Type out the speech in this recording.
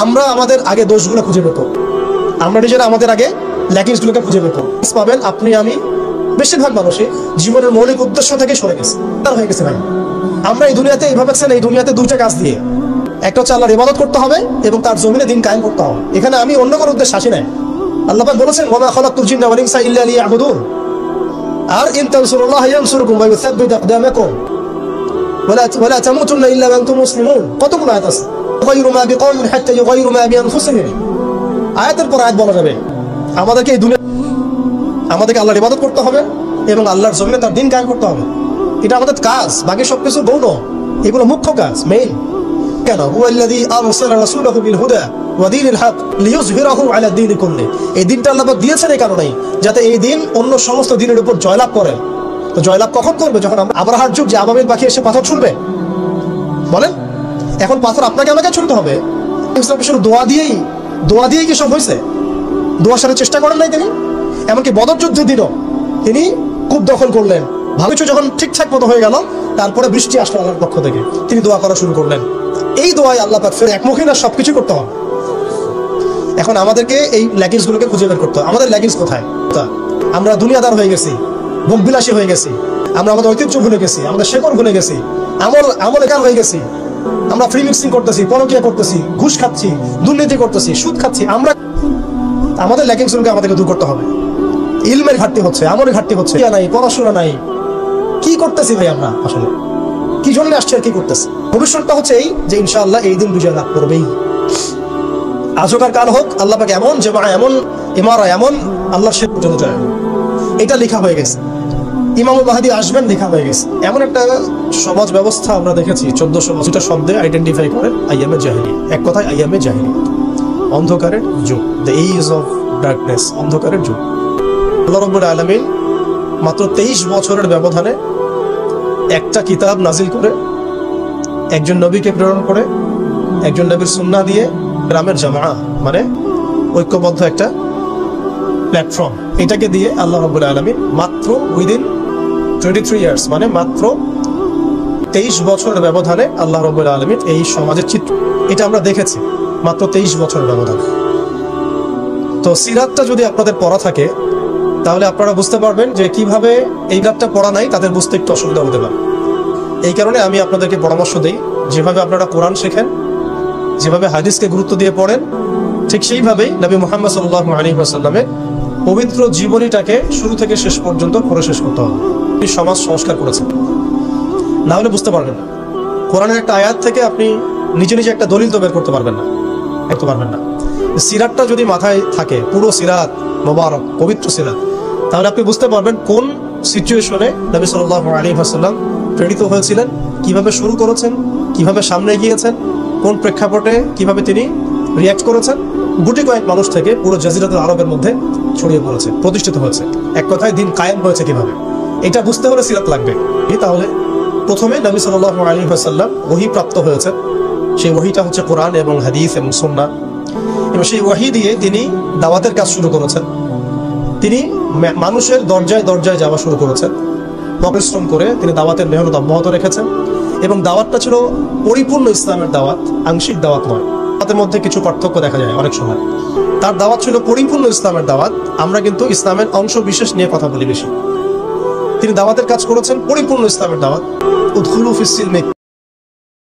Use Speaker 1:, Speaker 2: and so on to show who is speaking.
Speaker 1: আমরা আমাদের আগে দোষগুলো খুঁজে পেত, আমরা নিজেরা আমাদের আগে ল্যাকিংসগুলোকে খুঁজে পেত। পাবেন আপনি আমি বেশিরভাগ মানুষই জীবনের মৌলিক উদ্দেশ্য থেকে সরে গেছে, তার হয়ে গেছে ভাই। আমরা এই দুনিয়াতে এইভাবে এই দুনিয়াতে দুইটা কাজ দিয়ে, একটা হচ্ছে আল্লাহর ইবাদত করতে হবে এবং তার জমিনে দিন কায়েম করতে হবে। এখানে আমি অন্য কোনো উদ্দেশ্য আসি নাই। আল্লাহ পাক বলেছেন ওয়া মা খালাকতুল জিন্না ওয়াল ইনসা ইল্লা লিয়াবুদুন, আর ইন তানসুরুল্লাহ ইয়ানসুরকুম ওয়া ইউসাব্বিত আকদামাকুম ওয়া লা তামুতুন্না ইল্লা ওয়া আনতুম মুসলিমুন। কতগুলো আয়াত আছে। গায়রু মা বিকাওমিন হাত্তা ইউগায়রু মা বিআনফুসিহিম, আয়াতের পর আয়াত বলা যাবে। আমাদেরকে এই দুনিয়া আমাদেরকে আল্লাহর ইবাদত করতে হবে এবং আল্লাহর জমিনে তার দিন কায়েম করতে হবে। এটা আমাদের কাজ, বাকি সবকিছু গৌণ, এগুলো মুখ্য কাজ, মেইন। কেন হুয়াল্লাযী আরসালা রাসূলাহু বিল হুদা ওয়া দীনিল হক লিইয়ুযহিরাহু আলা দ্বীনি কুল্লি। এই দিনটা আল্লাহ পাক দিয়েছেন এই কারণেই যাতে এই দিন অন্য সমস্ত দিনের উপর জয়লাভ করে। তো জয়লাভ কখন করবে? যখন আমরা আবরাহার যুগ যে আবাবিল পাখি এসে পাথর ছুঁড়বে, বলেন এখন পাথর আপনাকে আমাকে ছুঁড়তে হবে? শুধু দোয়া দিয়েই কি সব হয়েছে? দোয়ার সাথে চেষ্টা করেন নাই তিনি? এমনকি বদর যুদ্ধের দিনও তিনি কূপ দখল করলেন, ভালো কিছু যখন ঠিকঠাক মতো হয়ে গেল, তারপরে বৃষ্টি আসলো আল্লাহর পক্ষ থেকে, তিনি দোয়া করা শুরু করলেন। এই দোয়ায় আল্লাহ পাক ফের একমুখী না, সবকিছু করতে হবে। এখন আমাদেরকে এই ল্যাকিংস গুলোকে খুঁজে বের করতে হবে। আমাদের ল্যাকিংস কোথায়? আমরা দুনিয়াদার হয়ে গেছি, ভোগবিলাসী হয়ে গেছি, আমরা আমাদের ঐতিহ্য ভুলে গেছি, আমাদের শেকড় ভুলে গেছি, আমল হয়ে গেছি। আমরা ফ্রি মিক্সিং করতেছি, পরকীয়া করতেছি, ঘুষ খাচ্ছি, দুর্নীতি করতেছি, সুদ খাচ্ছি। আমাদের ল্যাকিংস গুলোকে আমাদেরকে দূর করতে হবে। ইলমের ঘাটতি হচ্ছে, আমলের ঘাটতি হচ্ছে, নাই পড়াশোনা নাই। কি করতেছি ভাই আমরা? আসলে কি জন্য আসছে আর কি করতেছি? ভবিষ্যৎটা হচ্ছে এই যে ইনশাআল্লাহ এই দিন বিজয় লাভ করবেই। আজকার কাল হোক, আল্লাহ পাক এমন যে এমন ইমারা এমন আল্লাহর শেখ পর্যন্ত যায়, এটা লেখা হয়ে গেছে। ইমামুল মাহদী আসবেন লেখা হয়ে গেছে। এমন একটা সমাজ ব্যবস্থা আমরা দেখেছি 1400 বছরটা শব্দে আইডেন্টিফাই করে আইয়ামে জাহিলি। এক কথায় আইয়ামে জাহিলি, অন্ধকারের যুগ, দ্য এজ অফ ডার্কনেস, অন্ধকারের যুগ। আল্লাহ রাব্বুল আলামিন মাত্র 23 বছরের ব্যবধানে একটা কিতাব নাজিল করে, একজন নবীকে প্রেরণ করে, একজন নবীর সুন্নাহ দিয়ে গ্রামের জামা মানে ঐক্যবদ্ধ একটা প্ল্যাটফর্ম, এটাকে দিয়ে আল্লাহ রাব্বুল আলামিন মাত্র উইদিন 23 ইয়ার্স মানে মাত্র 23 বছরের ব্যবধানে আল্লাহ রাব্বুল আলামিন এই সমাজের চিত্র, এটা আমরা দেখেছি মাত্র 23 বছরের ব্যবধানে। তো সিরাতটা যদি আপনাদের পড়া থাকে তাহলে আপনারা বুঝতে পারবেন যে কিভাবে এই গ্রাফটা পড়া নাই তাদের বুঝতে একটু অসুবিধা হতে পারে। এই কারণে আমি আপনাদেরকে পরামর্শ দিই, যেভাবে আপনারা কোরআন শেখেন, যেভাবে হাদিসকে গুরুত্ব দিয়ে পড়েন, ঠিক সেইভাবেই নবী মুহাম্মদ সাল্লাল্লাহু আলাইহি ওয়াসাল্লামের পবিত্র জীবনীটাকে শুরু থেকে শেষ পর্যন্ত পড়ে শেষ করতে হবে। তিনি সমাজ সংস্কার করেছেন, না হলে বুঝতে পারবেন না। কোরআনের একটা আয়াত থেকে আপনি নিজে নিজে একটা দলিল তো বের করতে পারবেন না। সিরাতটা যদি মাথায় থাকে, পুরো সিরাত মোবারক পবিত্র সিরাত, তাহলে আপনি বুঝতে পারবেন কোন সিচুয়েশনে নবী সাল্লাল্লাহু আলাইহি ওয়াসাল্লাম প্রেরিত হয়েছিলেন, কিভাবে শুরু করেছেন, কিভাবে সামনে গিয়েছেন, কোন প্রেক্ষাপটে কিভাবে তিনি রিয়াক্ট করেছেন। গুটি কয়েক মানুষ থেকে পুরো জাজিরাতুল আরবের মধ্যে ছড়িয়ে পড়েছে, প্রতিষ্ঠিত হয়েছে। এক কথায় দিন কায়েম হয়েছে কিভাবে, এটা বুঝতে হলে সিরাত লাগবে। তাহলে প্রথমে নবী সাল্লাল্লাহু আলাইহি ওয়াসাল্লাম ওহী প্রাপ্ত হয়েছেন, সেই ওহীটা হচ্ছে কোরআন এবং হাদিস এবং সুন্নাহ, এবং সেই ওহী দিয়ে তিনি দাওয়াতের কাজ শুরু করেছেন। তিনি মানুষের দরজায় দরজায় যাওয়া শুরু করেছেন, পরিশ্রম করে তিনি দাওয়াতের মেহনত অব্যাহত রেখেছেন। এবং দাওয়াতটা ছিল পরিপূর্ণ ইসলামের দাওয়াত, আংশিক দাওয়াত নয়। তাদের মধ্যে কিছু পার্থক্য দেখা যায় অনেক সময়। তার দাওয়াত ছিল পরিপূর্ণ ইসলামের দাওয়াত, আমরা কিন্তু ইসলামের অংশ বিশেষ নিয়ে কথা বলি বেশি। তিনি দাওয়াতের কাজ করেছেন পরিপূর্ণ ইসলামের দাওয়াত। উদখুলু ফিস সিলমি